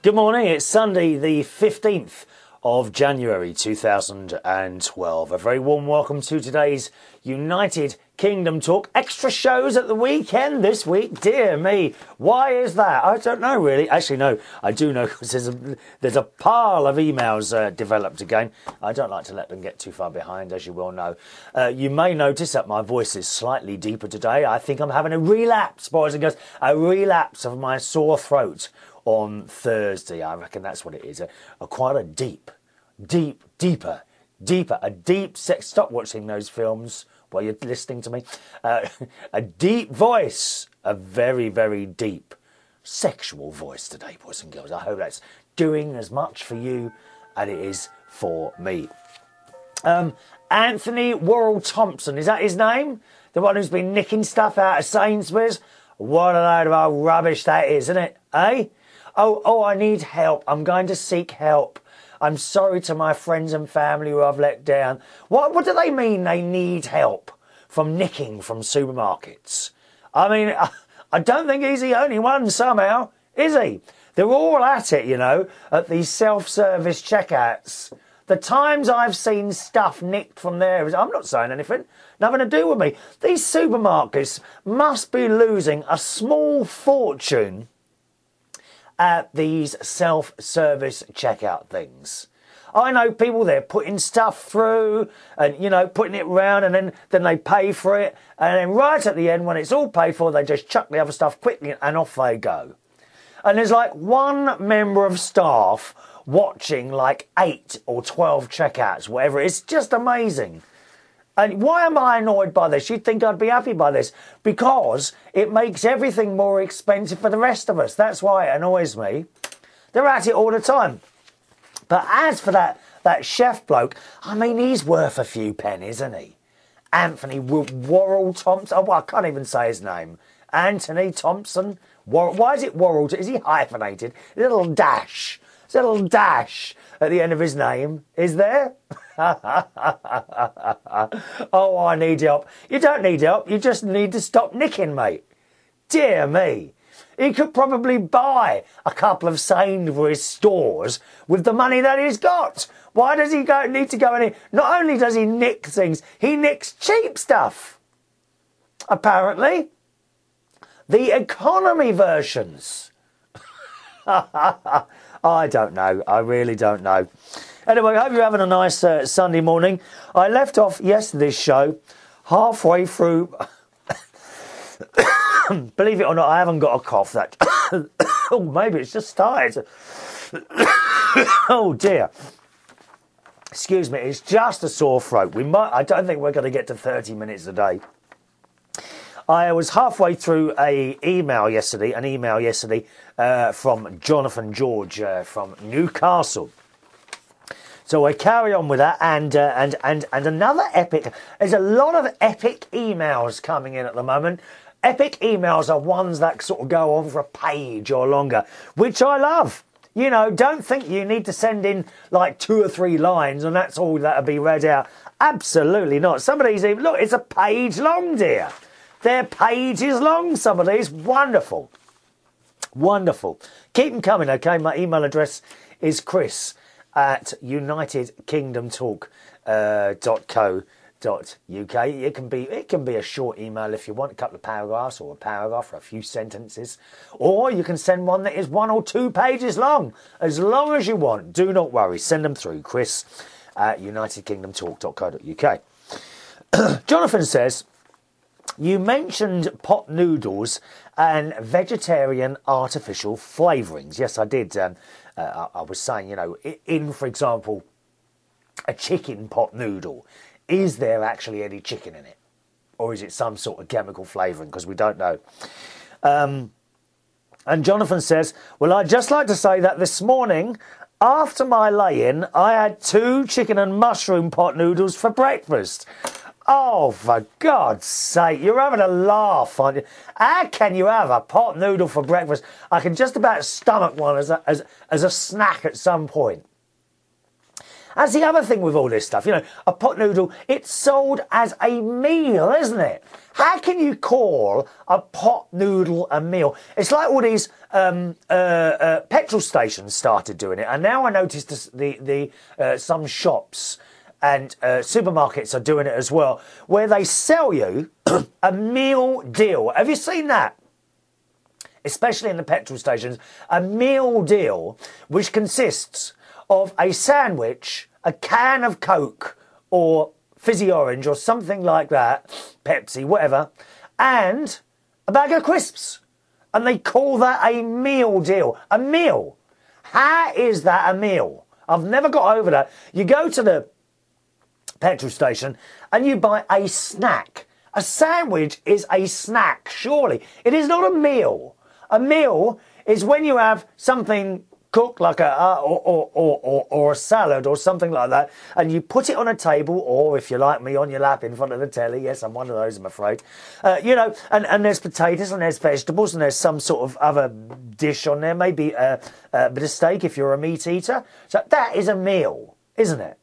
Good morning, it's Sunday the 15th of January 2012. A very warm welcome to today's United Kingdom Talk. Extra shows at the weekend this week, dear me. Why is that? I don't know really. Actually no, I do know because there's a pile of emails developed again. I don't like to let them get too far behind, as you well know. You may notice that my voice is slightly deeper today. I think I'm having a relapse, boys and girls, a relapse of my sore throat on Thursday. I reckon that's what it is. Quite a deep sex. Stop watching those films while you're listening to me. A deep voice, a very, very deep sexual voice today, boys and girls. I hope that's doing as much for you as it is for me. Anthony Worrall Thompson, is that his name? The one who's been nicking stuff out of Sainsbury's? What a load of old rubbish that is, isn't it? Eh? Oh, I need help. I'm going to seek help. I'm sorry to my friends and family who I've let down. What do they mean they need help from nicking from supermarkets? I mean, I don't think he's the only one somehow, is he? They're all at it, you know, at these self-service checkouts. The times I've seen stuff nicked from there, I'm not saying anything, nothing to do with me. These supermarkets must be losing a small fortune at these self-service checkout things. I know people, they're putting stuff through and, you know, putting it round, and then they pay for it, and then right at the end, when it's all paid for, they just chuck the other stuff quickly and off they go. And there's like one member of staff watching like 8 or 12 checkouts, whatever. It's just amazing. And why am I annoyed by this? You'd think I'd be happy by this. Because it makes everything more expensive for the rest of us. That's why it annoys me. They're at it all the time. But as for that chef bloke, I mean, he's worth a few pennies, isn't he? Anthony Worrall Thompson. Oh, well, I can't even say his name. Antony Thompson. Why is it Worrall? Is he hyphenated? A little dash. There's a little dash at the end of his name. Is there? Oh, I need help. You don't need help. You just need to stop nicking, mate. Dear me. He could probably buy a couple of Sainsbury's stores with the money that he's got. Why does he need to go in? Not only does he nick things, he nicks cheap stuff. Apparently. The economy versions. I don't know. I really don't know. Anyway, I hope you're having a nice Sunday morning. I left off yesterday's show halfway through. Believe it or not, I haven't got a cough. That oh, maybe it's just started. Oh dear. Excuse me. It's just a sore throat. I don't think we're going to get to 30 minutes a day. I was halfway through an email yesterday from Jonathan George from Newcastle. So I carry on with that, and another epic. There's a lot of epic emails coming in at the moment. Epic emails are ones that sort of go on for a page or longer, which I love. You know, don't think you need to send in like 2 or 3 lines and that's all that'll be read out. Absolutely not. Some of these, look, it's a page long, dear. They're pages long, some of these. Wonderful. Wonderful. Keep them coming, okay? My email address is chris@unitedkingdomtalk.co.uk. It can be a short email if you want, a couple of paragraphs or a paragraph or a few sentences. Or you can send one that is 1 or 2 pages long as you want. Do not worry. Send them through, chris@unitedkingdomtalk.co.uk. Jonathan says, you mentioned pot noodles and vegetarian artificial flavourings. Yes, I did. I was saying, you know, in, for example, a chicken pot noodle, is there actually any chicken in it? Or is it some sort of chemical flavouring? Because we don't know. And Jonathan says, well, I'd just like to say that this morning, after my lay-in, I had 2 chicken and mushroom pot noodles for breakfast. Oh, for God's sake, you're having a laugh, aren't you? How can you have a pot noodle for breakfast? I can just about stomach one as a snack at some point. That's the other thing with all this stuff, you know, a pot noodle, it's sold as a meal, isn't it? How can you call a pot noodle a meal? It's like all these petrol petrol stations started doing it, and now I noticed some shops and supermarkets are doing it as well, where they sell you a meal deal. Have you seen that? Especially in the petrol stations, a meal deal which consists of a sandwich, a can of Coke or fizzy orange or something like that, Pepsi, whatever, and a bag of crisps. And they call that a meal deal. A meal. How is that a meal? I've never got over that. You go to the petrol station and you buy a snack. A sandwich is a snack, surely. It is not a meal. A meal is when you have something cooked like or a salad or something like that, and you put it on a table, or if you're like me, on your lap in front of the telly. Yes, I'm one of those, I'm afraid. You know, and there's potatoes and there's vegetables and there's some sort of other dish on there, maybe a bit of steak if you're a meat eater. So that is a meal, isn't it?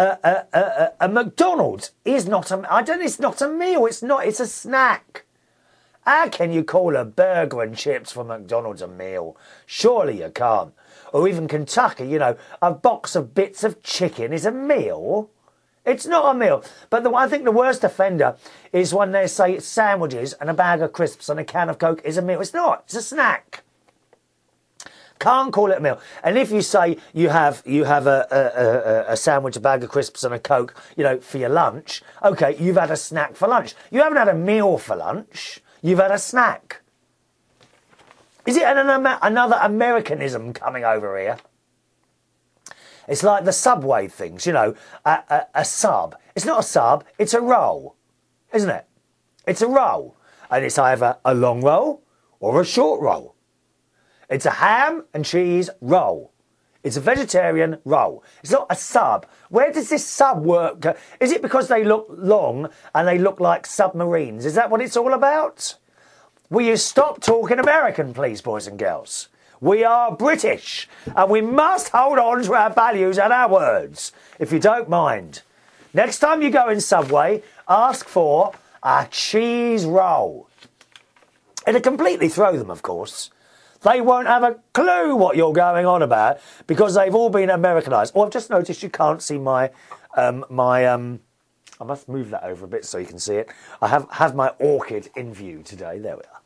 A McDonald's is not it's not a meal. It's a snack. How can you call a burger and chips from McDonald's a meal? Surely you can't. Or even Kentucky, you know, a box of bits of chicken is a meal. It's not a meal. But I think the worst offender is when they say sandwiches and a bag of crisps and a can of Coke is a meal. It's not. It's a snack. Can't call it a meal. And if you say you have a sandwich, a bag of crisps and a Coke, you know, for your lunch, okay, you've had a snack for lunch. You haven't had a meal for lunch. You've had a snack. Is it another Americanism coming over here? It's like the Subway things, you know, a sub. It's not a sub, it's a roll, isn't it? It's a roll. And it's either a long roll or a short roll. It's a ham and cheese roll. It's a vegetarian roll. It's not a sub. Where does this sub work? Is it because they look long and they look like submarines? Is that what it's all about? Will you stop talking American, please, boys and girls? We are British and we must hold on to our values and our words, if you don't mind. Next time you go in Subway, ask for a cheese roll. It'll completely throw them, of course. They won't have a clue what you're going on about because they've all been Americanised. Oh, I've just noticed you can't see my I must move that over a bit so you can see it. I have my orchid in view today. There we are.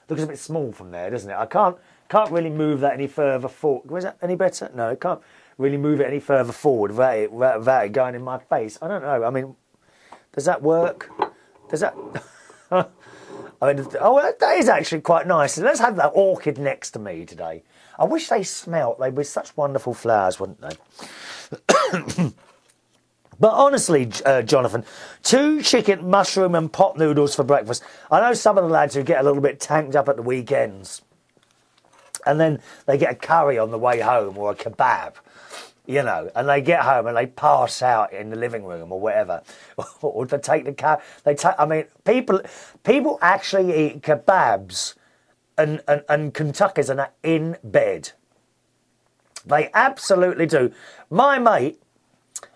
Looks a bit small from there, doesn't it? I can't really move that any further forward. Was that any better? No, I can't really move it any further forward without it going in my face. I don't know. I mean, does that work? Does that... I mean, oh, that is actually quite nice. Let's have that orchid next to me today. I wish they smelt. They'd be such wonderful flowers, wouldn't they? But honestly, Jonathan, 2 chicken, mushroom and pot noodles for breakfast. I know some of the lads who get a little bit tanked up at the weekends. And then they get a curry on the way home or a kebab. You know, and they get home and they pass out in the living room or whatever, or they take the cab. I mean, people actually eat kebabs and Kentuckys and are in bed. They absolutely do. My mate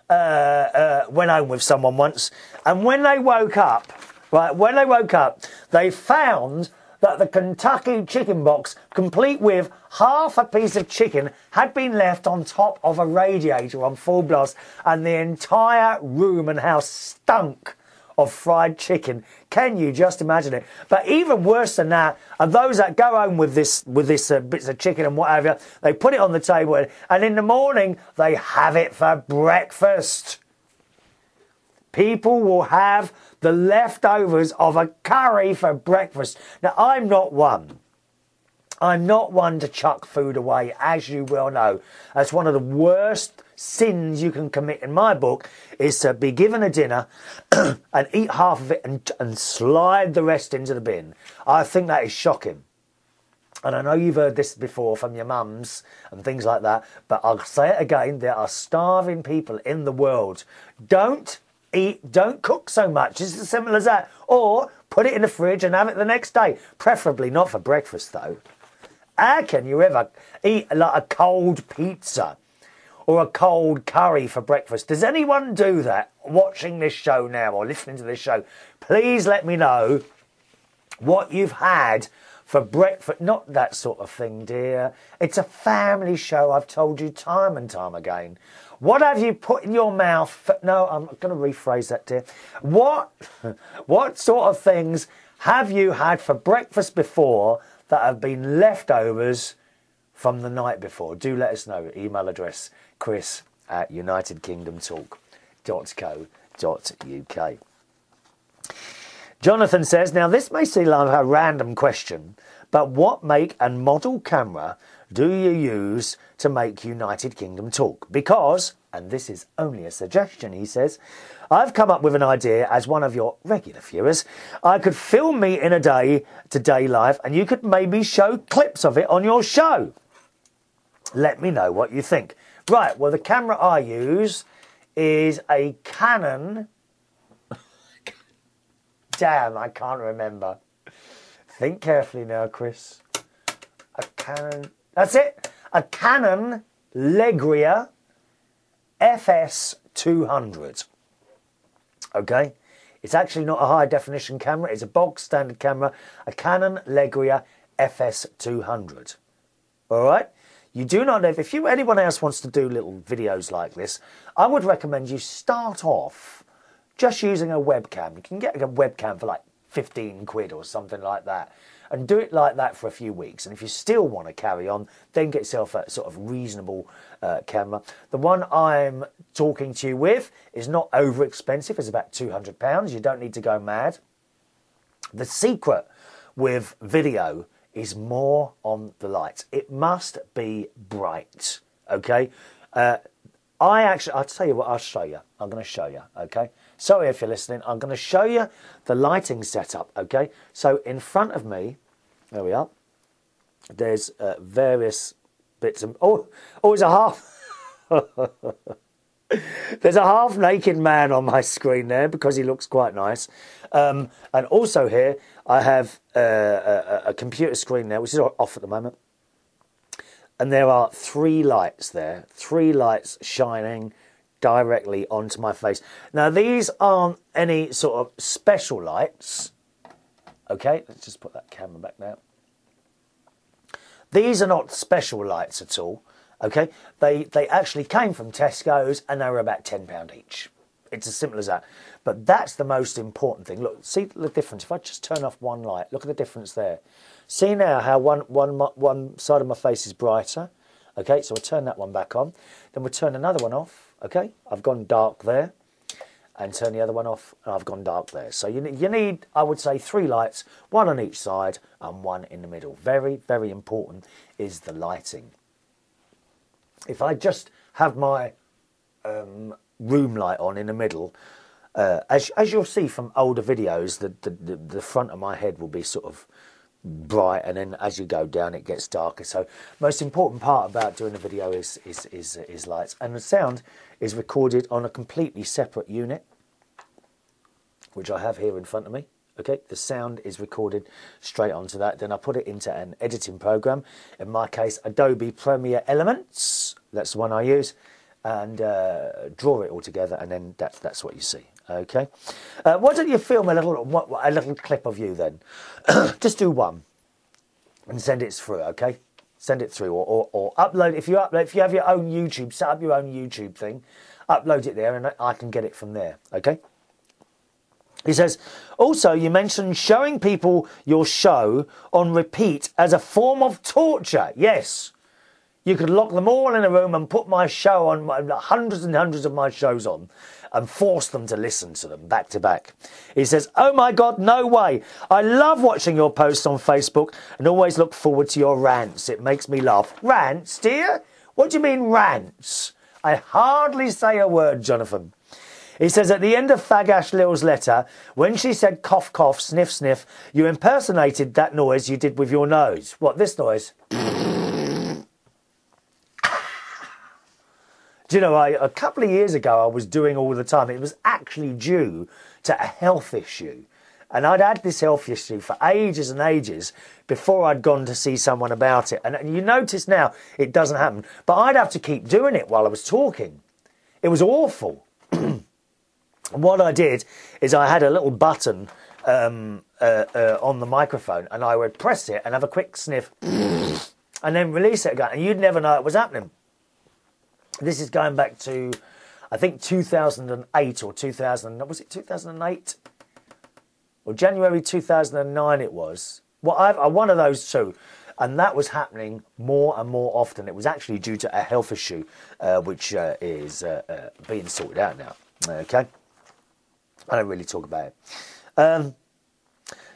went home with someone once, and when they woke up, they found that the Kentucky chicken box, complete with half a piece of chicken, had been left on top of a radiator on full blast, and the entire room and house stunk of fried chicken. Can you just imagine it? But even worse than that are those that go home with this bits of chicken and whatever. They put it on the table, and in the morning they have it for breakfast. People will have the leftovers of a curry for breakfast. Now, I'm not one to chuck food away, as you well know. That's one of the worst sins you can commit in my book, is to be given a dinner and eat half of it and slide the rest into the bin. I think that is shocking. And I know you've heard this before from your mums and things like that, but I'll say it again, there are starving people in the world. Don't cook so much. It's as simple as that. Or put it in the fridge and have it the next day. Preferably not for breakfast, though. How can you ever eat like a cold pizza or a cold curry for breakfast? Does anyone do that watching this show now or listening to this show? Please let me know what you've had for breakfast. Not that sort of thing, dear. It's a family show, I've told you time and time again. What have you put in your mouth? No, I'm going to rephrase that, dear. What sort of things have you had for breakfast before that have been leftovers from the night before? Do let us know. Email address chris@unitedkingdomtalk.co.uk. Jonathan says, now this may seem like a random question, but what make and model camera do you use to make United Kingdom talk? Because, and this is only a suggestion, he says, I've come up with an idea as one of your regular viewers. I could film me in a day-to-day life and you could maybe show clips of it on your show. Let me know what you think. Right, well, the camera I use is a Canon. Damn, I can't remember. Think carefully now, Chris. A Canon. That's it. A Canon Legria FS200. Okay? It's actually not a high definition camera. It's a bog standard camera. A Canon Legria FS200. All right? You do not know, if anyone else wants to do little videos like this, I would recommend you start off just using a webcam. You can get a webcam for like 15 quid or something like that. And do it like that for a few weeks. And if you still want to carry on, then get yourself a sort of reasonable camera. The one I'm talking to you with is not over expensive. It's about £200. You don't need to go mad. The secret with video is more on the lights. It must be bright, okay? I'll tell you what, I'll show you. I'm going to show you, okay? Sorry if you're listening. I'm going to show you the lighting setup, okay? So in front of me, there we are, there's various bits of... Oh, it's a half... There's a half-naked man on my screen there because he looks quite nice. And also here, I have a computer screen there, which is off at the moment. And there are 3 lights there, 3 lights shining directly onto my face. Now, these aren't any sort of special lights. Okay, let's just put that camera back now. These are not special lights at all. Okay, they actually came from Tesco's and they were about £10 each. It's as simple as that. But that's the most important thing. Look, see the difference. If I just turn off one light, look at the difference there. See now how one side of my face is brighter. Okay, so we'll turn that one back on. Then we'll turn another one off. Okay, I've gone dark there. And turn the other one off, and I've gone dark there. So you need, I would say, 3 lights, 1 on each side and 1 in the middle. Very, very important is the lighting. If I just have my room light on in the middle, as you'll see from older videos, the front of my head will be sort of bright, and then as you go down it gets darker. So most important part about doing a video is lights, and the sound is recorded on a completely separate unit, which I have here in front of me. Okay, the sound is recorded straight onto that. Then I put it into an editing program. In my case, Adobe Premiere Elements. That's the one I use, and draw it all together, and then that's what you see. Okay, why don't you film a little clip of you then? Just do one and send it through. Okay, send it through, or upload. If you have your own YouTube, set up your own YouTube thing, upload it there, and I can get it from there. Okay. He says, also, you mentioned showing people your show on repeat as a form of torture. Yes. You could lock them all in a room and put my show on, hundreds and hundreds of my shows on, and force them to listen to them back to back. He says, oh my God, no way. I love watching your posts on Facebook and always look forward to your rants. It makes me laugh. Rants, dear? What do you mean rants? I hardly say a word, Jonathan. He says, at the end of Fagash Lil's letter, when she said cough, cough, sniff, sniff, you impersonated that noise you did with your nose. What, this noise? Do you know, a couple of years ago, I was doing all the time. It was actually due to a health issue. And I'd had this health issue for ages and ages before I'd gone to see someone about it. And you notice now, it doesn't happen. But I'd have to keep doing it while I was talking. It was awful. And what I did is I had a little button on the microphone, and I would press it and have a quick sniff and then release it again, and you'd never know it was happening. This is going back to, I think, 2008 or 2000, was it 2008? Or January 2009 it was. Well, I'm one of those two. And that was happening more and more often. It was actually due to a health issue, which is being sorted out now. Okay? I don't really talk about it.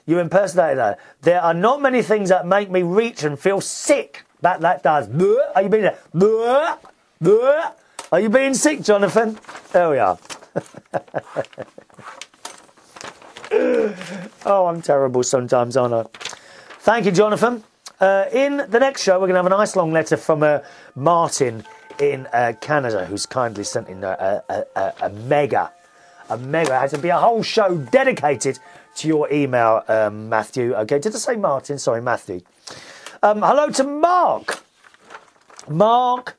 You impersonated that. There are not many things that make me reach and feel sick. That does. Are you being there? Are you being sick, Jonathan? There we are. Oh, I'm terrible sometimes, aren't I? Thank you, Jonathan. In the next show, we're going to have a nice long letter from Martin in Canada, who's kindly sent in a mega. It had to be a whole show dedicated to your email, Matthew. Okay, did I say Martin? Sorry, Matthew. Hello to Mark. Mark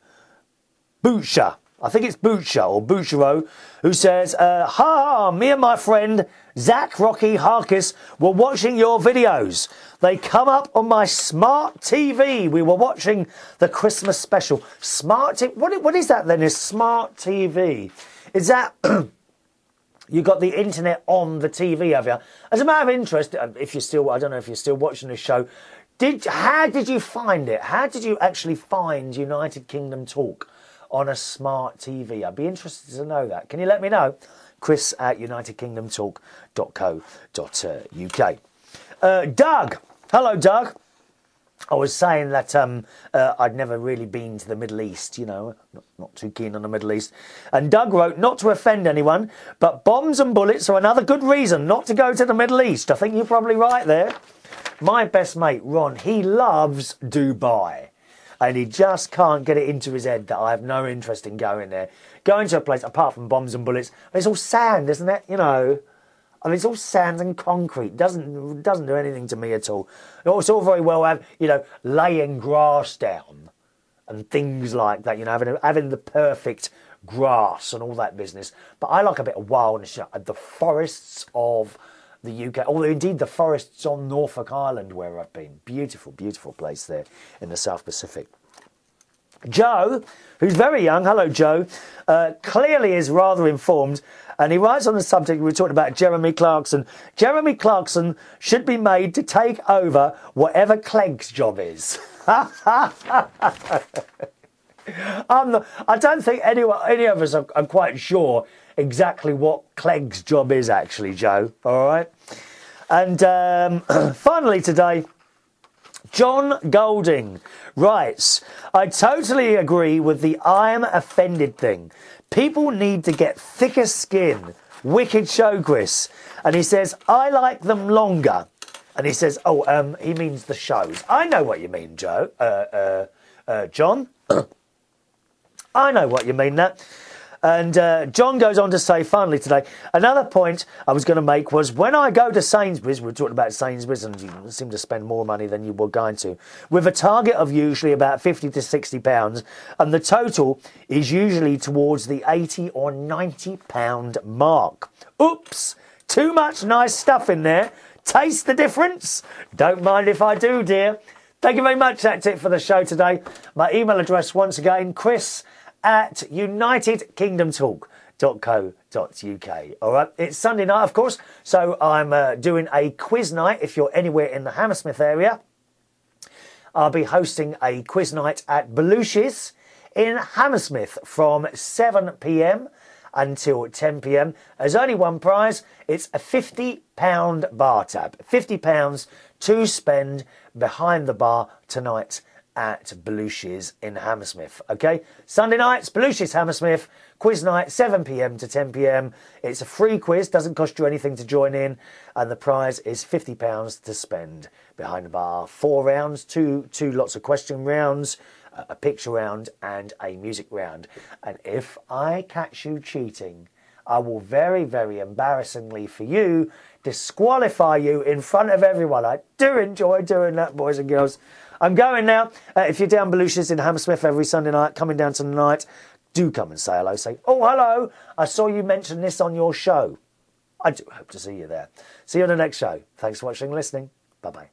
Butcher. I think it's Butcher or Butchero, who says, ha, me and my friend Zach Rocky Harkis were watching your videos. They come up on my smart TV. We were watching the Christmas special. Smart TV? What is that then? Is smart TV? Is that... you got the internet on the TV, have you? As a matter of interest, if you're still... I don't know if you're still watching this show. How did you find it? How did you actually find United Kingdom Talk on a smart TV? I'd be interested to know that. Can you let me know? Chris at unitedkingdomtalk.co.uk. Doug. Hello, Doug. I was saying that I'd never really been to the Middle East, you know, not too keen on the Middle East. And Doug wrote, not to offend anyone, but bombs and bullets are another good reason not to go to the Middle East. I think you're probably right there. My best mate, Ron, he loves Dubai. And he just can't get it into his head that I have no interest in going there. Going to a place, apart from bombs and bullets, it's all sand, isn't it? You know, I mean, it's all sand and concrete. Doesn't do anything to me at all. It's all very well, you know, laying grass down and things like that. You know, having the perfect grass and all that business. But I like a bit of wildness. You know, the forests of the UK, or indeed the forests on Norfolk Island where I've been. Beautiful, beautiful place there in the South Pacific. Joe, who's very young, hello Joe, clearly is rather informed, and he writes on the subject, we talked about Jeremy Clarkson. Jeremy Clarkson should be made to take over whatever Clegg's job is. I don't think any of us are quite sure exactly what Clegg's job is actually, Joe, all right? And finally today, John Golding writes, I totally agree with the I'm offended thing. People need to get thicker skin. Wicked show, Chris. And he says, I like them longer. And he says, he means the shows. I know what you mean, Joe. John. I know what you mean, that. And John goes on to say, finally today, another point I was going to make was when I go to Sainsbury's, we were talking about Sainsbury's and you seem to spend more money than you were going to, with a target of usually about £50 to £60, and the total is usually towards the £80 or £90 mark. Oops, too much nice stuff in there. Taste the difference? Don't mind if I do, dear. Thank you very much. That's it for the show today. My email address once again, chris@unitedkingdomtalk.co.uk. All right, it's Sunday night, of course, so I'm doing a quiz night. If you're anywhere in the Hammersmith area, I'll be hosting a quiz night at Belushi's in Hammersmith from 7 p.m. until 10 p.m. There's only one prize. It's a £50 bar tab. £50 to spend behind the bar tonight at Belushi's in Hammersmith. Okay, Sunday nights, Belushi's Hammersmith, quiz night, 7 p.m. to 10 p.m. It's a free quiz, doesn't cost you anything to join in, and the prize is £50 to spend behind the bar. 4 rounds, two lots of question rounds, a picture round, and a music round. And if I catch you cheating, I will very, very embarrassingly for you disqualify you in front of everyone. I do enjoy doing that, boys and girls. I'm going now. If you're down Belushi's in Hammersmith every Sunday night, coming down tonight, do come and say hello. Say, oh, hello, I saw you mention this on your show. I do hope to see you there. See you on the next show. Thanks for watching and listening. Bye-bye.